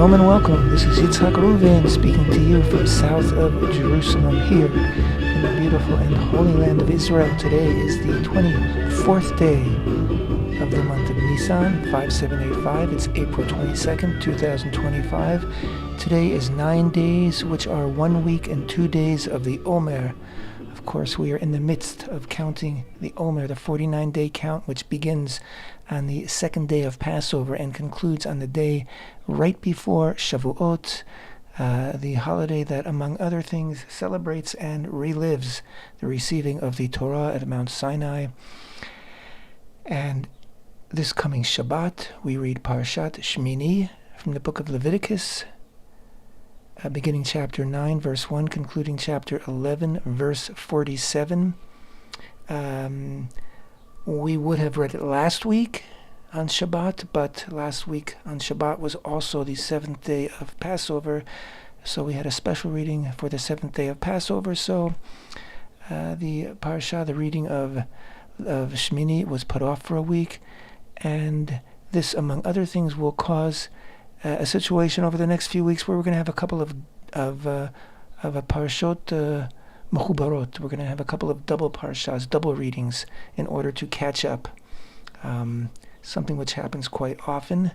Shalom and welcome. This is Yitzhak Reuven speaking to you from south of Jerusalem here in the beautiful and holy land of Israel. Today is the 24th day of the month of Nisan, 5785. It's April 22nd, 2025. Today is 9 days, which are 1 week and 2 days of the Omer. Of course, we are in the midst of counting the Omer, the 49-day count, which begins on the second day of Passover and concludes on the day right before Shavuot, the holiday that, among other things, celebrates and relives the receiving of the Torah at Mount Sinai. And this coming Shabbat, we read Parashat Shemini from the book of Leviticus, beginning chapter 9, verse 1, concluding chapter 11, verse 47. We would have read it last week on Shabbat, but last week on Shabbat was also the seventh day of Passover, so we had a special reading for the seventh day of Passover. So the parasha, the reading of Shemini, was put off for a week, and this, among other things, will cause a situation over the next few weeks where we're going to have a couple of a parashot mechubarot. We're going to have a couple of double parashas, double readings, in order to catch up. Something which happens quite often,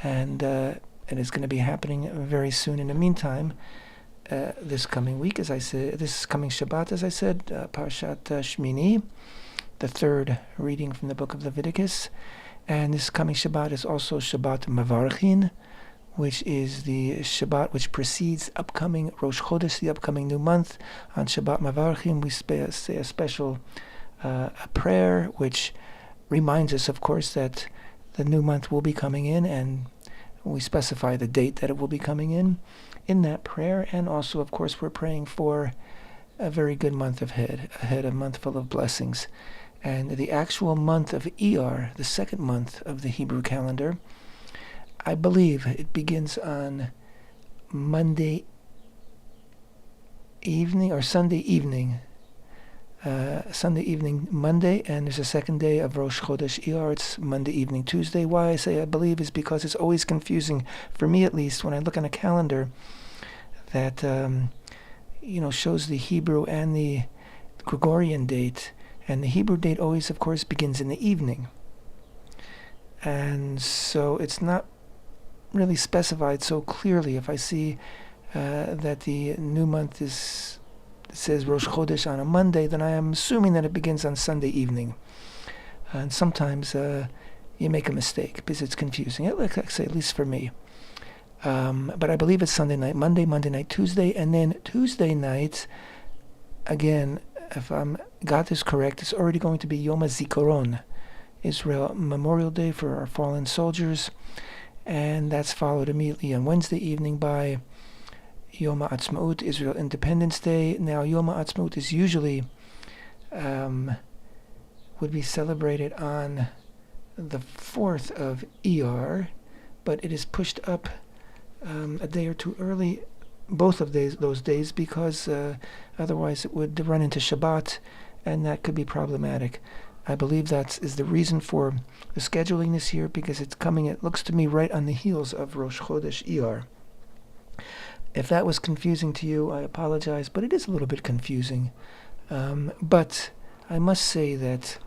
and it's going to be happening very soon. In the meantime, this coming week, as I said, this coming Shabbat, as I said, Parashat Shemini, the third reading from the book of Leviticus, and this coming Shabbat is also Shabbat Mavarchin, which is the Shabbat which precedes upcoming Rosh Chodesh, the upcoming new month. On Shabbat Mavarchin, we say a special a prayer, which reminds us, of course, that the new month will be coming in, and we specify the date that it will be coming in that prayer. And also, of course, we're praying for a very good month ahead, a month full of blessings. And the actual month of Iyar, the second month of the Hebrew calendar, I believe it begins on Monday evening or Sunday evening, Monday, and there's a second day of Rosh Chodesh Iyar. It's Monday evening, Tuesday. Why I say I believe is because it's always confusing, for me at least, when I look on a calendar that shows the Hebrew and the Gregorian date, and the Hebrew date always, of course, begins in the evening, and so it's not really specified so clearly. If I see that the new month says Rosh Chodesh on a Monday, then I am assuming that it begins on Sunday evening. And sometimes you make a mistake because it's confusing. Like I say, at least for me. But I believe it's Sunday night, Monday night, Tuesday, and then Tuesday night, again, if I got this correct, it's already going to be Yom HaZikaron, Israel Memorial Day for our fallen soldiers. And that's followed immediately on Wednesday evening by Yom HaAtzmaut, Israel Independence Day. Now, Yom HaAtzmaut is usually would be celebrated on the 4th of Iyar, but it is pushed up a day or two early, both of those days, because otherwise it would run into Shabbat, and that could be problematic. I believe that is the reason for the scheduling this year, because it's coming, it looks to me, right on the heels of Rosh Chodesh Iyar. If that was confusing to you, I apologize, but it is a little bit confusing. But I must say that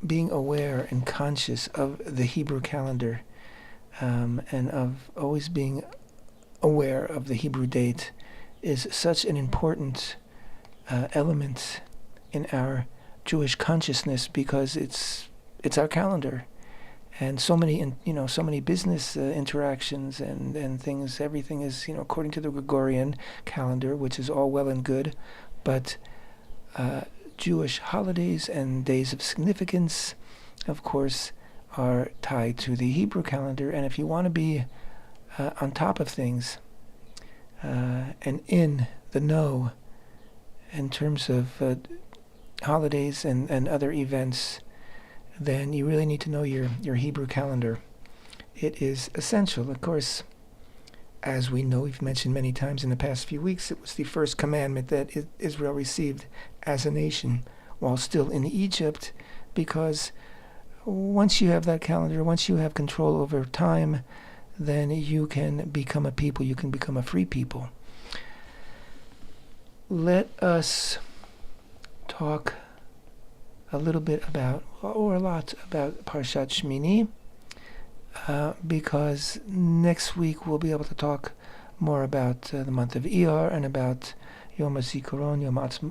being aware and conscious of the Hebrew calendar, and of always being aware of the Hebrew date, is such an important element in our Jewish consciousness, because it's our calendar, and so many business interactions and things. Everything is according to the Gregorian calendar, which is all well and good, but Jewish holidays and days of significance, of course, are tied to the Hebrew calendar. And if you want to be on top of things and in the know in terms of holidays and other events, then you really need to know your Hebrew calendar. It is essential. Of course, as we know, we've mentioned many times in the past few weeks, it was the first commandment that Israel received as a nation while still in Egypt, because once you have that calendar, once you have control over time, then you can become a people, you can become a free people. Let us talk a little bit about, or a lot about Parashat Shemini, because next week we'll be able to talk more about the month of Iyar and about Yom HaZikaron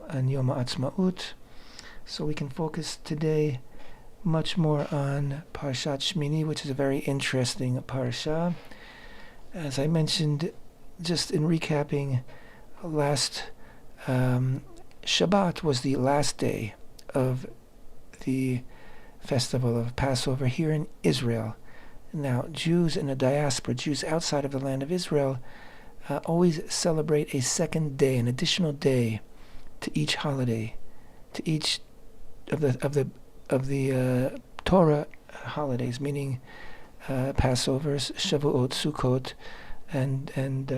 and Yom HaAtzmaut. So we can focus today much more on Parashat Shemini, which is a very interesting parasha. As I mentioned, just in recapping, last Shabbat was the last day of the festival of Passover here in Israel. Now, Jews in the diaspora, Jews outside of the land of Israel, always celebrate a second day, an additional day to each holiday, to each of the Torah holidays, meaning Passovers, Shavuot, Sukkot, and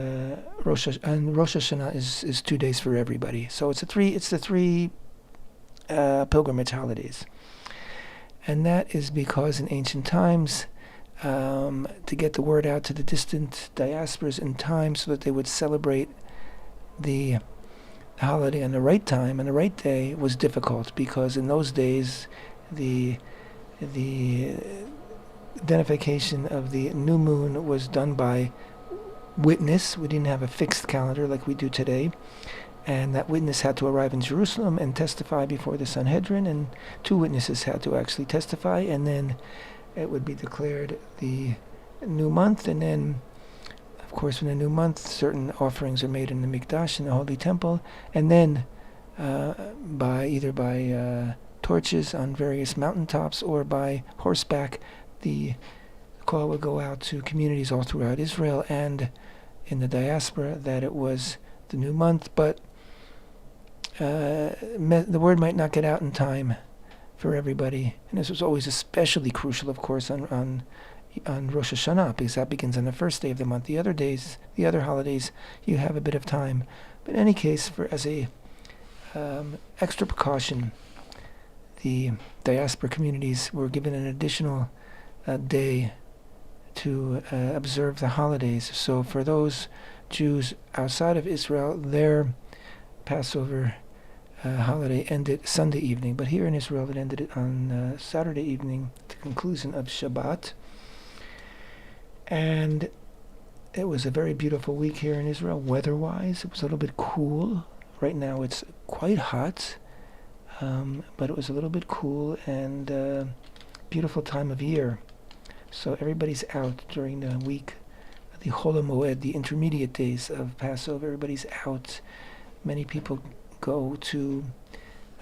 Rosh Hashanah is 2 days for everybody. So it's the three pilgrimage holidays, and that is because in ancient times, to get the word out to the distant diasporas in time so that they would celebrate the holiday on the right time and the right day was difficult, because in those days the identification of the new moon was done by witness. We didn't have a fixed calendar like we do today, and that witness had to arrive in Jerusalem and testify before the Sanhedrin, and 2 witnesses had to actually testify, and then it would be declared the new month. And then, of course, in the new month, certain offerings are made in the Mikdash, in the Holy Temple, and then either by torches on various mountaintops or by horseback, the call would go out to communities all throughout Israel and in the diaspora that it was the new month, but the word might not get out in time for everybody, and this was always especially crucial, of course, on Rosh Hashanah, because that begins on the first day of the month. The other days, the other holidays, you have a bit of time. But in any case, as a extra precaution, the diaspora communities were given an additional day to observe the holidays. So for those Jews outside of Israel, their Passover holiday ended Sunday evening, but here in Israel it ended on Saturday evening, the conclusion of Shabbat. And it was a very beautiful week here in Israel, weather-wise. It was a little bit cool. Right now it's quite hot, but it was a little bit cool and beautiful time of year. So everybody's out during the week, the Chol HaMoed, the intermediate days of Passover. Everybody's out. Many people go to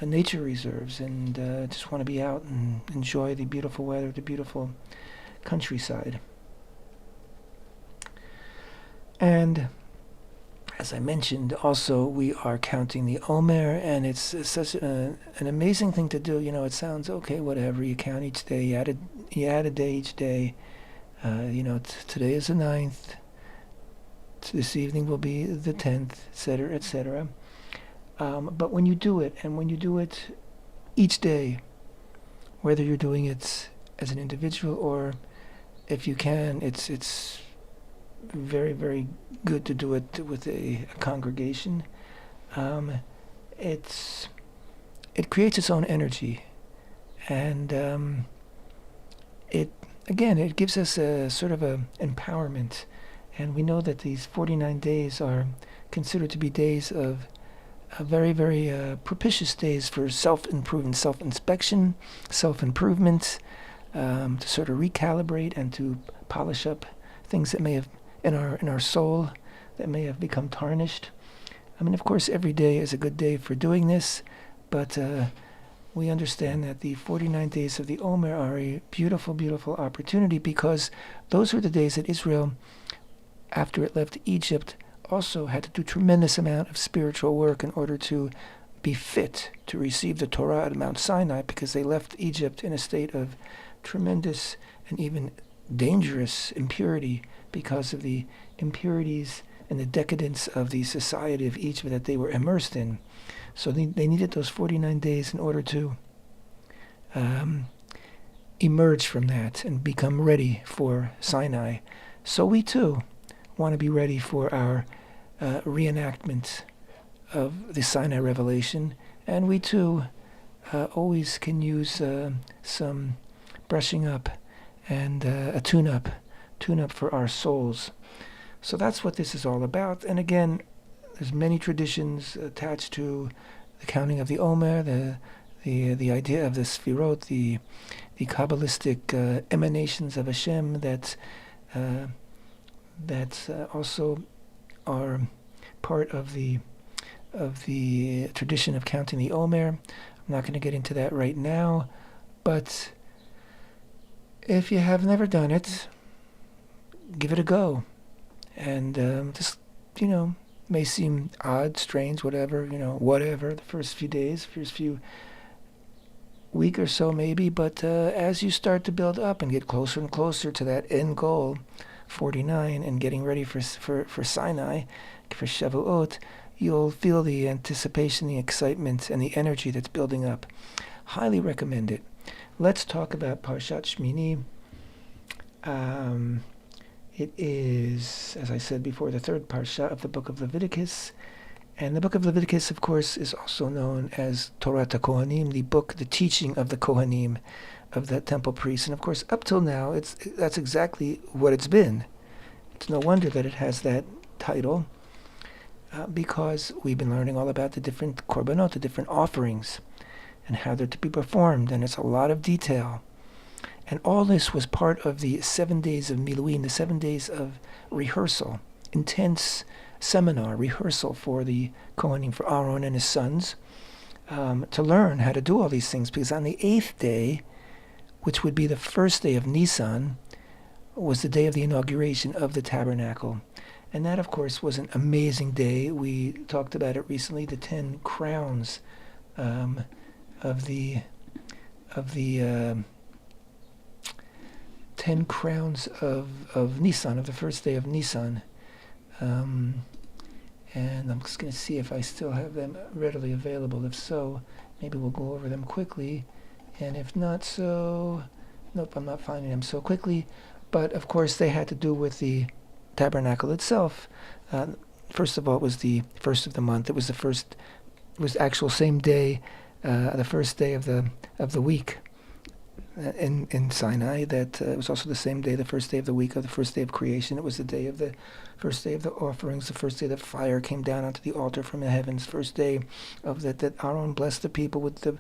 nature reserves and just want to be out and enjoy the beautiful weather, the beautiful countryside. And as I mentioned, also we are counting the Omer, and it's such an amazing thing to do. You know, it sounds okay, whatever. You count each day. You add a day each day. Today is the 9th. This evening will be the 10th, etc., etc. But when you do it, and when you do it each day, whether you're doing it as an individual or if you can, it's very, very good to do it with a congregation. It creates its own energy, and it gives us a sort of a empowerment. And we know that these 49 days are considered to be days of very, very propitious days for self-improvement, self-inspection, self-improvement, to sort of recalibrate and to polish up things that may have in our soul that may have become tarnished. I mean, of course, every day is a good day for doing this, but we understand that the 49 days of the Omer are a beautiful, beautiful opportunity, because those were the days that Israel, after it left Egypt, also had to do tremendous amount of spiritual work in order to be fit to receive the Torah at Mount Sinai, because they left Egypt in a state of tremendous and even dangerous impurity because of the impurities and the decadence of the society of Egypt that they were immersed in. So they needed those 49 days in order to emerge from that and become ready for Sinai. So we too want to be ready for our reenactment of the Sinai revelation, and we too always can use some brushing up and a tune-up for our souls. So that's what this is all about. And again, there's many traditions attached to the counting of the Omer, the idea of the Sfirot, the Kabbalistic emanations of HaShem that also are part of the tradition of counting the Omer. I'm not going to get into that right now, but if you have never done it, give it a go. And this, may seem odd, strange, whatever, the first few days, first few week or so maybe, but as you start to build up and get closer and closer to that end goal, 49, and getting ready for Sinai, for Shavuot, you'll feel the anticipation, the excitement, and the energy that's building up. Highly recommend it. Let's talk about Parashat Shemini. It is, as I said before, the third parsha of the book of Leviticus. And the book of Leviticus, of course, is also known as Torah HaKohanim, the teaching of the Kohanim, of the temple priests. And of course, up till now, that's exactly what it's been. It's no wonder that it has that title, because we've been learning all about the different korbanot, the different offerings, and how they're to be performed. And it's a lot of detail. And all this was part of the 7 days of Miluim, the 7 days of rehearsal, intense seminar, rehearsal for the Kohanim, for Aharon and his sons, to learn how to do all these things. Because on the 8th day, which would be the first day of Nisan, was the day of the inauguration of the Tabernacle. And that, of course, was an amazing day. We talked about it recently, the 10 crowns of the 10 crowns of Nisan, of the first day of Nisan. And I'm just going to see if I still have them readily available. If so, maybe we'll go over them quickly. And if not so, nope, I'm not finding them so quickly. But of course, they had to do with the tabernacle itself. First of all, it was the first of the month. It was actual same day, the first day of the week in Sinai. That it was also the same day, the first day of the week of the first day of creation. It was the day of the first day of the offerings, the first day that fire came down onto the altar from the heavens, first day of that Aharon blessed the people with the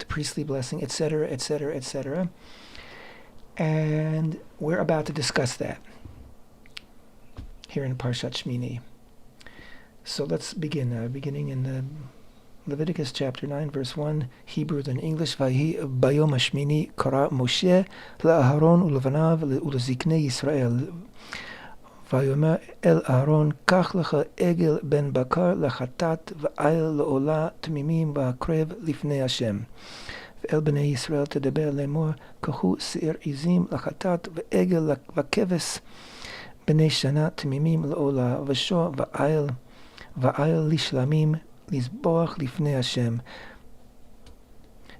priestly blessing, etc., etc., etc. And we're about to discuss that here in Parashat Shemini. So let's begin. Beginning in Leviticus chapter 9, verse 1, Hebrew than English. Vahi bayom hashmini kara Moshe la'Aharon ulevanav uleziknei Yisrael. Vayomer el Aharon kach lecha egel ben bakar lechatat va'ayel le'ola tmimim va'akrev lifnei Hashem. ואל בני ישראל תדבר לאמור, קחו שעיר עזים לחטאת ועגל וכבש בני שנה תמימים לעולה ושור ועיל לשלמים לזבוח לפני השם.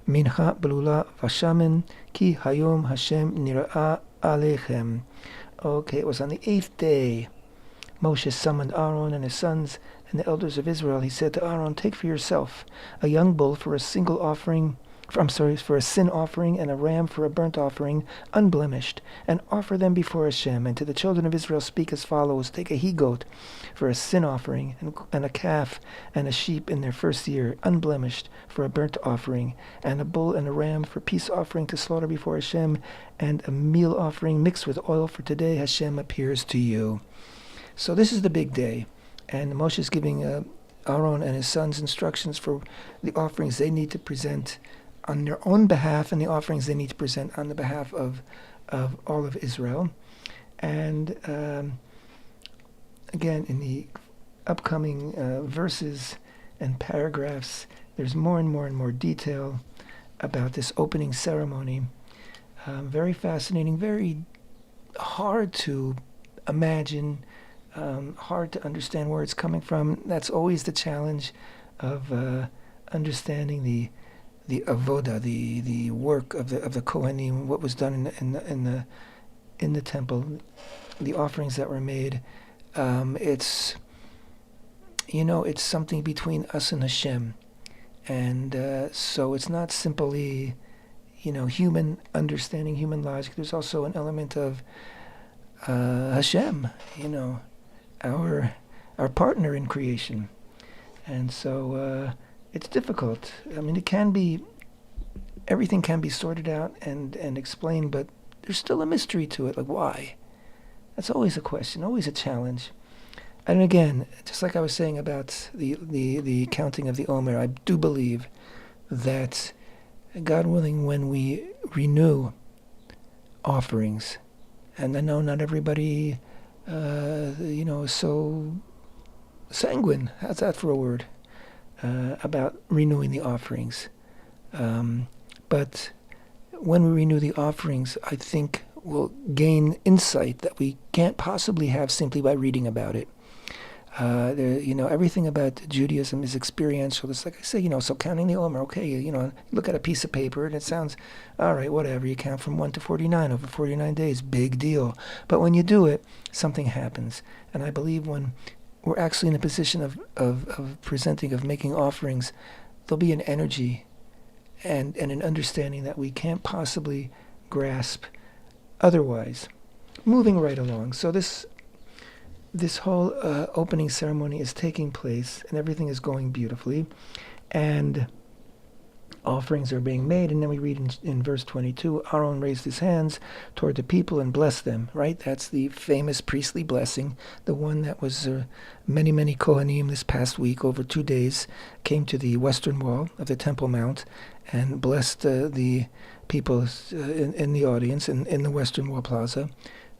מנחה בלולה ושמן, כי היום השם נראה עליכם. Okay, it was on the 8th day. Moshe summoned Aharon and his sons and the elders of Israel. He said to Aharon, take for yourself a young bull for a single offering, for a sin offering, and a ram for a burnt offering, unblemished, and offer them before Hashem. And to the children of Israel speak as follows: take a he-goat for a sin offering, and a calf and a sheep in their first year, unblemished, for a burnt offering, and a bull and a ram for peace offering to slaughter before Hashem, and a meal offering mixed with oil, for today Hashem appears to you. So this is the big day, and Moshe is giving Aharon and his sons instructions for the offerings they need to present on their own behalf, and the offerings they need to present on the behalf of all of Israel. And again, in the upcoming verses and paragraphs, there's more and more and more detail about this opening ceremony. Very fascinating, very hard to imagine, hard to understand where it's coming from. That's always the challenge of understanding the avoda, the work of the Kohanim, what was done in the temple, the offerings that were made. It's it's something between us and HaShem, and so it's not simply human understanding, human logic. There's also an element of HaShem, our partner in creation, and so it's difficult. I mean, everything can be sorted out and explained, but there's still a mystery to it. Like, why? That's always a question, always a challenge. And again, just like I was saying about the counting of the Omer, I do believe that, God willing, when we renew offerings, and I know not everybody, is so sanguine, how's that for a word, about renewing the offerings. But when we renew the offerings, I think we'll gain insight that we can't possibly have simply by reading about it. Everything about Judaism is experiential. It's like I say, so counting the Omer, okay, look at a piece of paper and it sounds, all right, whatever, you count from 1 to 49 over 49 days, big deal. But when you do it, something happens. And I believe when we're actually in a position of making offerings, there'll be an energy and an understanding that we can't possibly grasp otherwise. Moving right along. So this whole opening ceremony is taking place, and everything is going beautifully, and offerings are being made, and then we read in verse 22, Aharon raised his hands toward the people and blessed them, right? That's the famous priestly blessing, the one that was many, many Kohanim this past week, over 2 days, came to the western wall of the Temple Mount and blessed the people in the audience in the western wall plaza,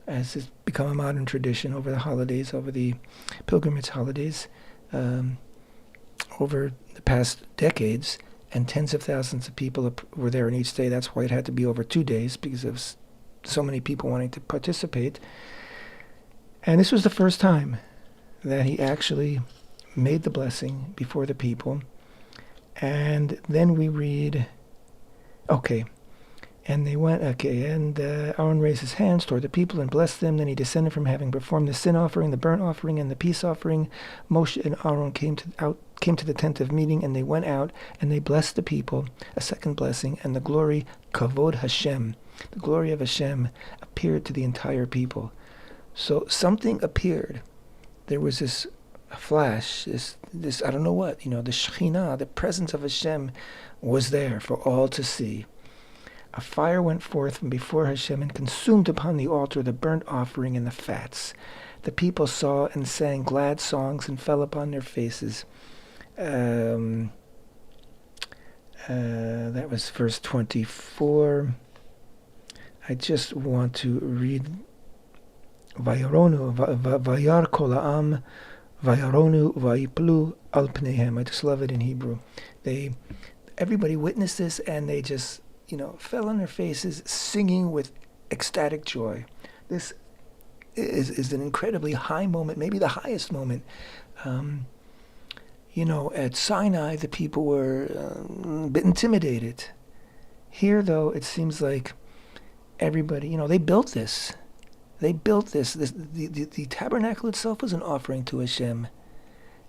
as has become a modern tradition over the holidays, over the pilgrimage holidays, over the past decades, and tens of thousands of people were there in each day. That's why it had to be over 2 days, because of so many people wanting to participate. And this was the first time that he actually made the blessing before the people. And then we read, and Aharon raised his hands toward the people and blessed them. Then he descended from having performed the sin offering, the burnt offering, and the peace offering. Moshe and Aharon came to the tent of meeting, and they went out, and they blessed the people, a second blessing, and the glory, kavod HaShem, the glory of HaShem, appeared to the entire people. So something appeared. There was this flash, this I don't know what, the Shekhinah, the presence of HaShem was there for all to see. A fire went forth from before HaShem and consumed upon the altar the burnt offering and the fats. The people saw and sang glad songs and fell upon their faces. That was verse 24. I just want to read Vayaronu, Vayar kol ha'am, Vayaronu, Vayiplu al pneihem. I just love it in Hebrew. Everybody witnessed this, and they just fell on their faces, singing with ecstatic joy. This is an incredibly high moment, maybe the highest moment. At Sinai, the people were a bit intimidated. Here, though, it seems like everybody, they built this. They built this. The tabernacle itself was an offering to Hashem.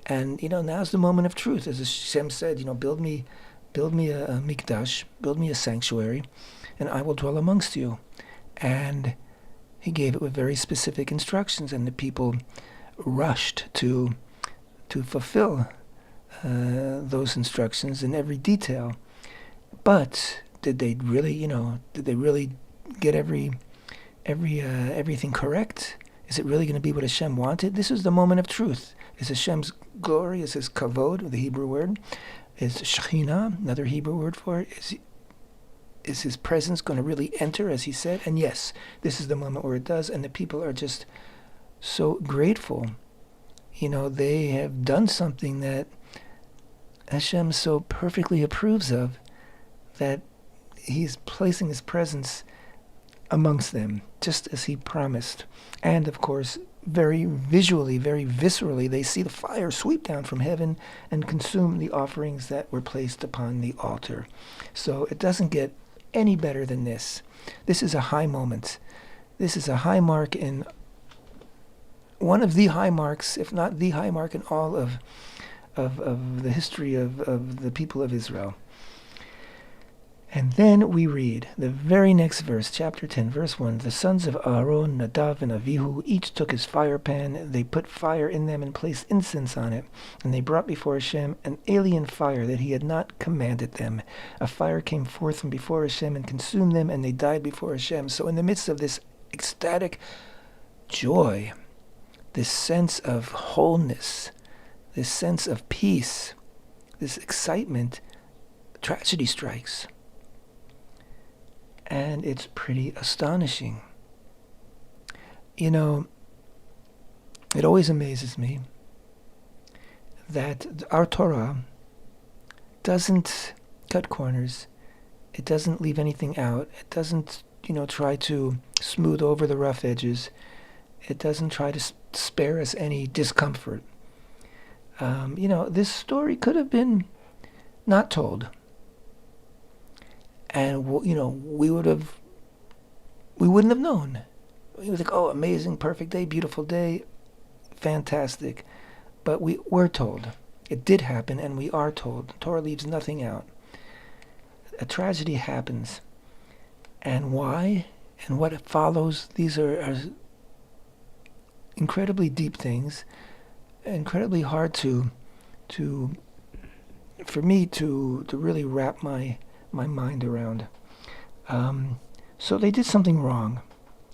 And, now's the moment of truth. As Hashem said, build me a mikdash, build me a sanctuary, and I will dwell amongst you. And he gave it with very specific instructions, and the people rushed to fulfill those instructions in every detail. But did they really get everything correct? Is it really going to be what Hashem wanted? This is the moment of truth. Is Hashem's glory, is his kavod, the Hebrew word, is Shekhinah, another Hebrew word for it, is his presence going to really enter, as he said? And yes, this is the moment where it does, and the people are just so grateful. They have done something that Hashem so perfectly approves of, that he's placing his presence amongst them, just as he promised. And of course, very visually, very viscerally, they see the fire sweep down from heaven and consume the offerings that were placed upon the altar. So it doesn't get any better than this. This is a high moment. This is a high mark in one of the high marks, if not the high mark in all of the history of the people of Israel. And then we read the very next verse, chapter 10, verse 1. The sons of Aharon, Nadav and Avihu, each took his fire pan. They put fire in them and placed incense on it. And they brought before Hashem an alien fire that he had not commanded them. A fire came forth from before Hashem and consumed them, and they died before Hashem. So in the midst of this ecstatic joy, this sense of wholeness, this sense of peace, this excitement, tragedy strikes. And it's pretty astonishing. You know, it always amazes me that our Torah doesn't cut corners. It doesn't leave anything out. It doesn't, try to smooth over the rough edges. It doesn't try to spare us any discomfort. This story could have been not told. And, we wouldn't have known. We would think, oh, amazing, perfect day, beautiful day, fantastic. But we were told. It did happen, and we are told. The Torah leaves nothing out. A tragedy happens. And why? And what follows? These are incredibly deep things, incredibly hard for me to really wrap my mind around. So they did something wrong.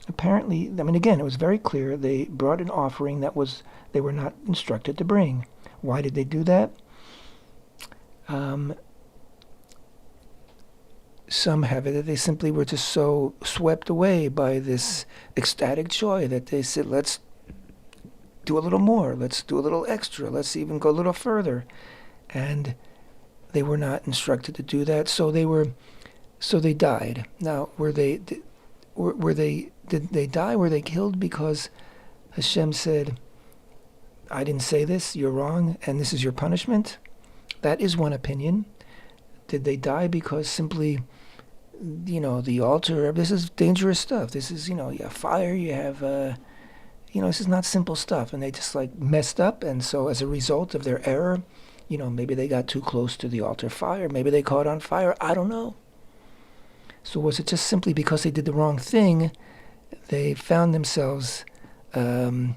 Apparently, again, it was very clear they brought an offering they were not instructed to bring. Why did they do that? Some have it that they simply were just so swept away by this ecstatic joy that they said, let's do a little more, let's do a little extra, let's even go a little further. And they were not instructed to do that, so they died. Now, did they die? Were they killed because Hashem said, I didn't say this, you're wrong, and this is your punishment? That is one opinion. Did they die because simply, the altar, this is dangerous stuff. This is, you have fire, you have, this is not simple stuff, and they just messed up, and so as a result of their error, maybe they got too close to the altar fire. Maybe they caught on fire. I don't know. So was it just simply because they did the wrong thing, they found themselves in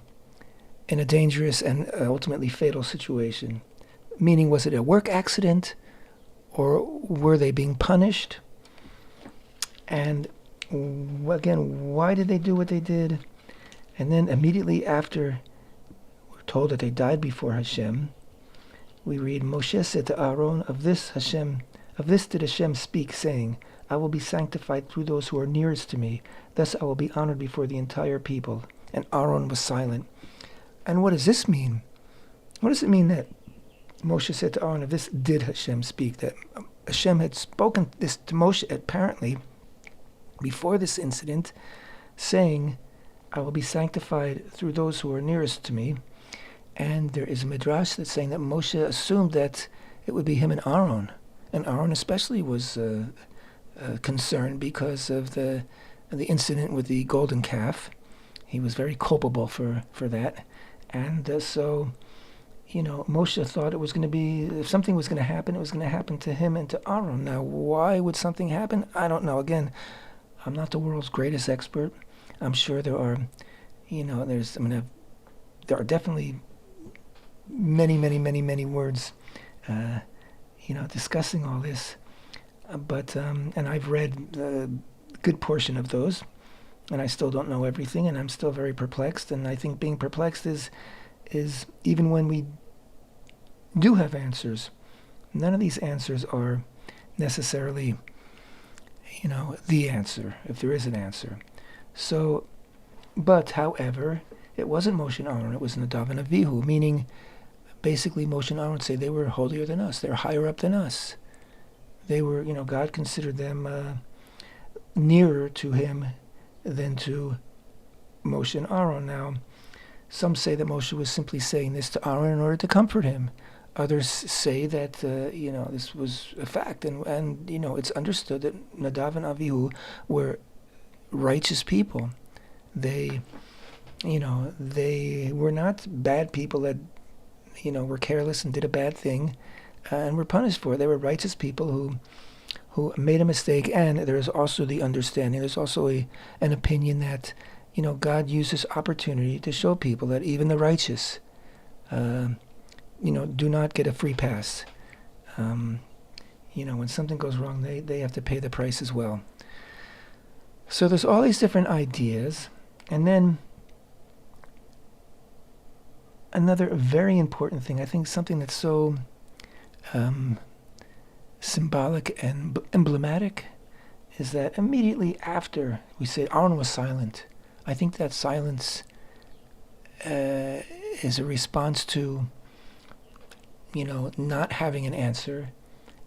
a dangerous and ultimately fatal situation? Meaning, was it a work accident, or were they being punished? And again, why did they do what they did? And then immediately after we're told that they died before Hashem, we read, Moshe said to Aharon, of this did Hashem speak, saying, I will be sanctified through those who are nearest to me. Thus I will be honored before the entire people. And Aharon was silent. And what does this mean? What does it mean that Moshe said to Aharon, of this did Hashem speak? That Hashem had spoken this to Moshe apparently before this incident, saying, I will be sanctified through those who are nearest to me. And there is a midrash that's saying that Moshe assumed that it would be him and Aharon. And Aharon especially was concerned because of the incident with the golden calf. He was very culpable for that. And so, Moshe thought it was going to be, if something was going to happen, it was going to happen to him and to Aharon. Now, why would something happen? I don't know. Again, I'm not the world's greatest expert. I'm sure there are, there are definitely many words, discussing all this. But and I've read a good portion of those, and I still don't know everything, and I'm still very perplexed. And I think being perplexed is even when we do have answers, none of these answers are necessarily, the answer, if there is an answer. So, but however, it wasn't Moshe and Aharon, it was Nadav and Avihu, meaning basically Moshe and Aharon say they were holier than us, they're higher up than us. They were, God considered them nearer to him than to Moshe and Aharon now. Some say that Moshe was simply saying this to Aaron in order to comfort him. Others say that this was a fact, and it's understood that Nadav and Avihu were righteous people. They were not bad people that were careless and did a bad thing and were punished for it. They were righteous people who made a mistake. And there is also the understanding. There's also an opinion that God uses opportunity to show people that even the righteous, do not get a free pass. When something goes wrong, they have to pay the price as well. So there's all these different ideas. And then another very important thing, I think something that's so symbolic and emblematic, is that immediately after we say Aaron was silent, I think that silence is a response to not having an answer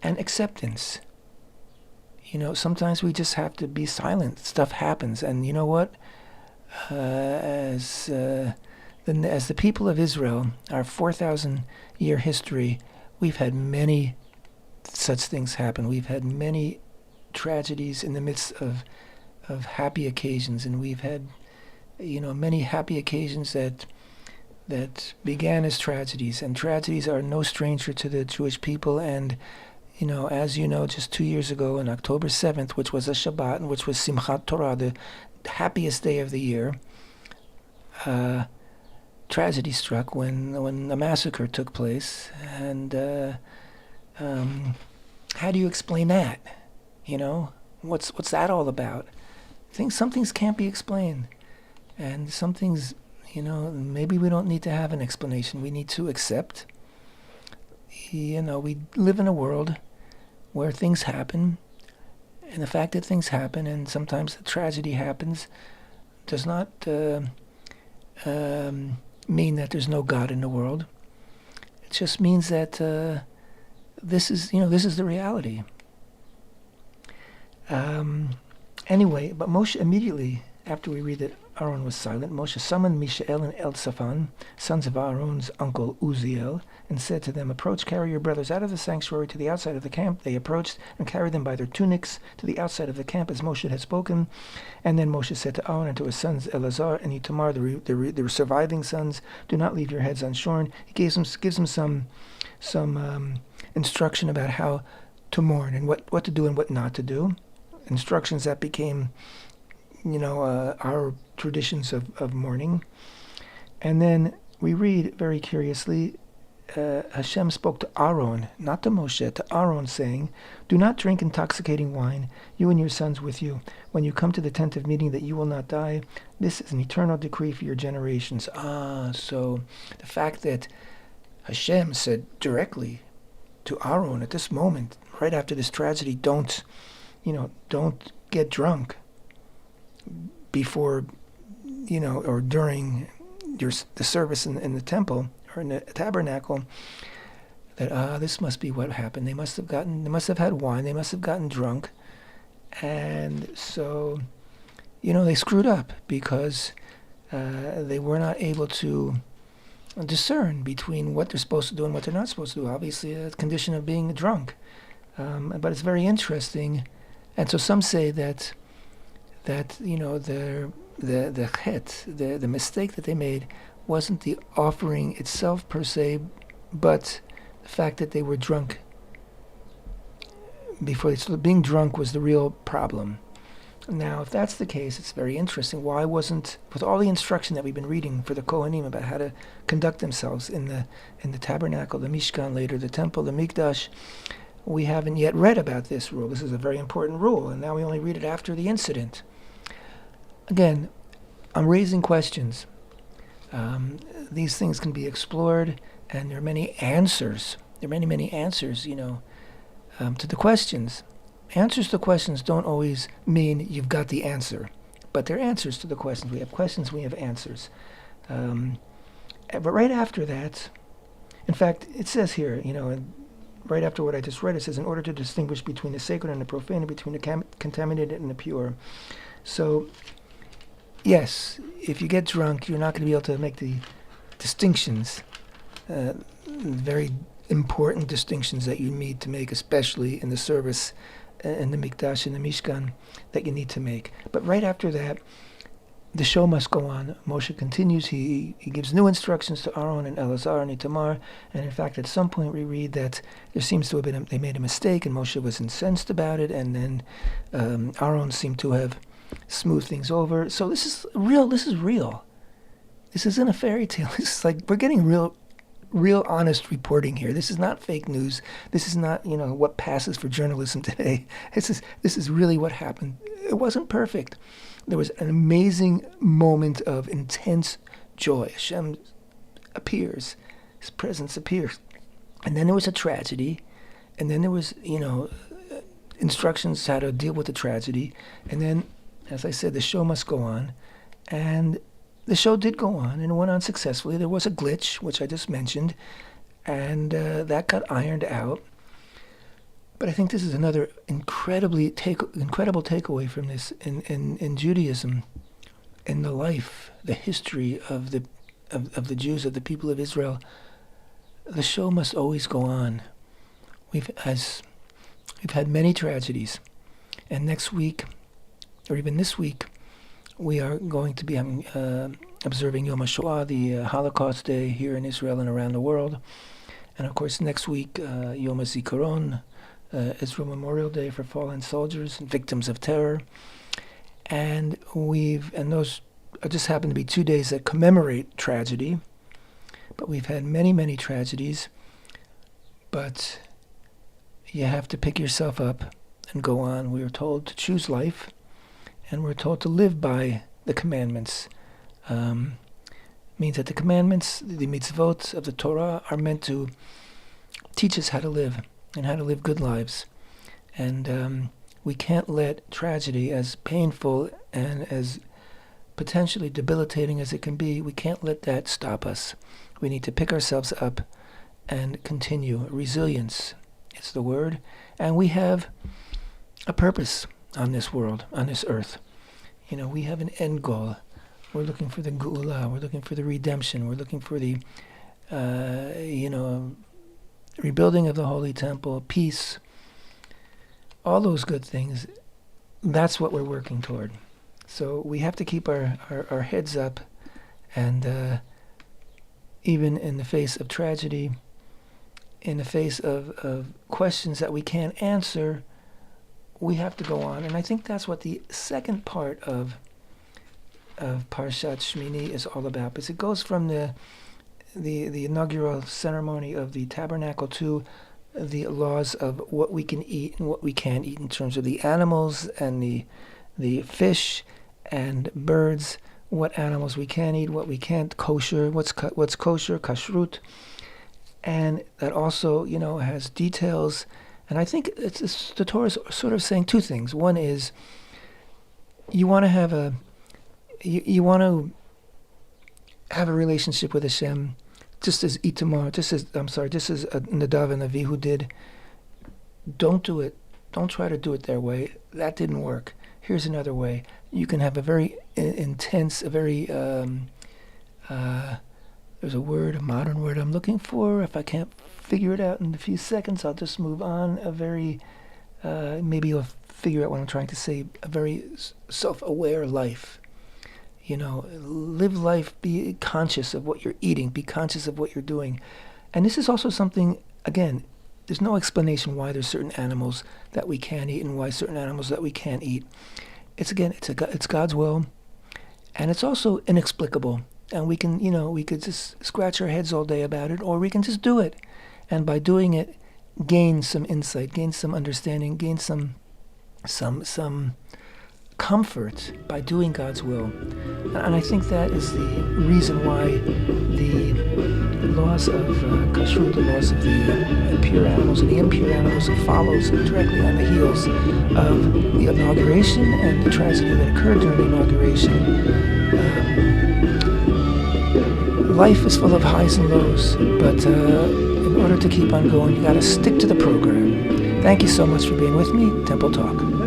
and acceptance. Sometimes we just have to be silent. Stuff happens, and you know what? As the people of Israel, our 4,000-year history, we've had many such things happen. We've had many tragedies in the midst of happy occasions, and we've had many happy occasions that began as tragedies, and tragedies are no stranger to the Jewish people. And as just 2 years ago on October 7th, which was a Shabbat, and which was Simchat Torah, the happiest day of the year, tragedy struck when a massacre took place. And how do you explain that? What's that all about? Some things can't be explained, and some things, maybe we don't need to have an explanation. We need to accept. We live in a world where things happen, and the fact that things happen, and sometimes the tragedy happens, does not mean that there's no God in the world. It just means that this is the reality. Anyway, but Moshe immediately after we read that Aaron was silent, Moshe summoned Mishael and Elzaphan, sons of Aaron's uncle Uziel, and said to them, "Approach, carry your brothers out of the sanctuary to the outside of the camp." They approached and carried them by their tunics to the outside of the camp, as Moshe had spoken. And then Moshe said to Aaron and to his sons Eleazar and Itamar, the surviving sons, "Do not leave your heads unshorn." He gives them some instruction about how to mourn and what to do and what not to do. Instructions that became our traditions of mourning. And then we read very curiously, HaShem spoke to Aharon, not to Moshe, to Aharon, saying, "Do not drink intoxicating wine, you and your sons with you, when you come to the tent of meeting, that you will not die. This is an eternal decree for your generations." So the fact that HaShem said directly to Aharon at this moment, right after this tragedy, don't get drunk before, or during the service in the temple or in the tabernacle, that this must be what happened. They must have had wine. They must have gotten drunk, and so they screwed up because they were not able to discern between what they're supposed to do and what they're not supposed to do. Obviously, a condition of being drunk, but it's very interesting. And so some say that the chet, the mistake that they made, wasn't the offering itself per se, but the fact that they were drunk before. So being drunk was the real problem. Now, if that's the case, it's very interesting. Why wasn't, with all the instruction that we've been reading for the Kohanim about how to conduct themselves in the tabernacle, the Mishkan, later the temple, the Mikdash, we haven't yet read about this rule. This is a very important rule, and now we only read it after the incident. Again, I'm raising questions. These things can be explored, and there are many answers. There are many answers, to the questions. Answers to questions don't always mean you've got the answer, but they're answers to the questions. We have questions, we have answers. But right after that, in fact, it says here, right after what I just read, it says, in order to distinguish between the sacred and the profane, and between the contaminated and the pure. So, yes, if you get drunk, you're not going to be able to make distinctions, very important distinctions that you need to make, especially in the service, in the Mikdash, in the Mishkan, that you need to make. But right after that, the show must go on. Moshe continues. He gives new instructions to Aharon and Elazar and Itamar. And in fact, at some point we read that there seems to have been they made a mistake, and Moshe was incensed about it. And then Aharon seemed to have smoothed things over. So this is real. This is real. This isn't a fairy tale. This is like we're getting real honest reporting here. This is not fake news. This is not, what passes for journalism today. This is really what happened. It wasn't perfect. There was an amazing moment of intense joy. Hashem appears. His presence appears. And then there was a tragedy. And then there was, instructions how to deal with the tragedy. And then, as I said, the show must go on. And the show did go on, and it went on successfully. There was a glitch, which I just mentioned, and that got ironed out. But I think this is another incredible takeaway from this in Judaism, in the life, the history of the Jews, of the people of Israel. The show must always go on. We've had many tragedies, and next week, or even this week, we are going to be observing Yom HaShoah, the Holocaust Day here in Israel and around the world. And of course, next week, Yom HaZikaron, Israel Memorial Day for fallen soldiers and victims of terror. And those just happen to be 2 days that commemorate tragedy. But we've had many, many tragedies. But you have to pick yourself up and go on. We are told to choose life. And we're told to live by the commandments. Means that the commandments, the mitzvot of the Torah, are meant to teach us how to live and how to live good lives. And we can't let tragedy, as painful and as potentially debilitating as it can be, we can't let that stop us. We need to pick ourselves up and continue. Resilience, it's the word. And we have a purpose on this world, on this earth. We have an end goal. We're looking for the Geula. We're looking for the redemption. We're looking for the, rebuilding of the Holy Temple, peace, all those good things. That's what we're working toward. So we have to keep our heads up, and even in the face of tragedy, in the face of questions that we can't answer, we have to go on. And I think that's what the second part of Parashat Shemini is all about, because it goes from the inaugural ceremony of the Tabernacle to the laws of what we can eat and what we can't eat in terms of the animals and the fish and birds, what animals we can eat, what we can't, kosher, what's kosher, kashrut. And that also, has details. And I think the Torah is sort of saying two things. One is you want to have a relationship with Hashem, just as Nadav and Avihu did. Don't do it. Don't try to do it their way. That didn't work. Here's another way. You can have a very intense, a very there's a modern word I'm looking for. If I can't figure it out in a few seconds, I'll just move on. Maybe you'll figure out what I'm trying to say. A very self-aware life. Live life, be conscious of what you're eating, be conscious of what you're doing. And this is also something, again, there's no explanation why there's certain animals that we can eat and why certain animals that we can't eat. It's God's will, and it's also inexplicable. And we could just scratch our heads all day about it, or we can just do it. And by doing it, gain some insight, gain some understanding, gain some comfort by doing God's will. And I think that is the reason why the laws of kashrut, the laws of the pure animals and the impure animals, follows directly on the heels of the inauguration and the tragedy that occurred during the inauguration. Life is full of highs and lows, but in order to keep on going, you got to stick to the program. Thank you so much for being with me. Temple Talk.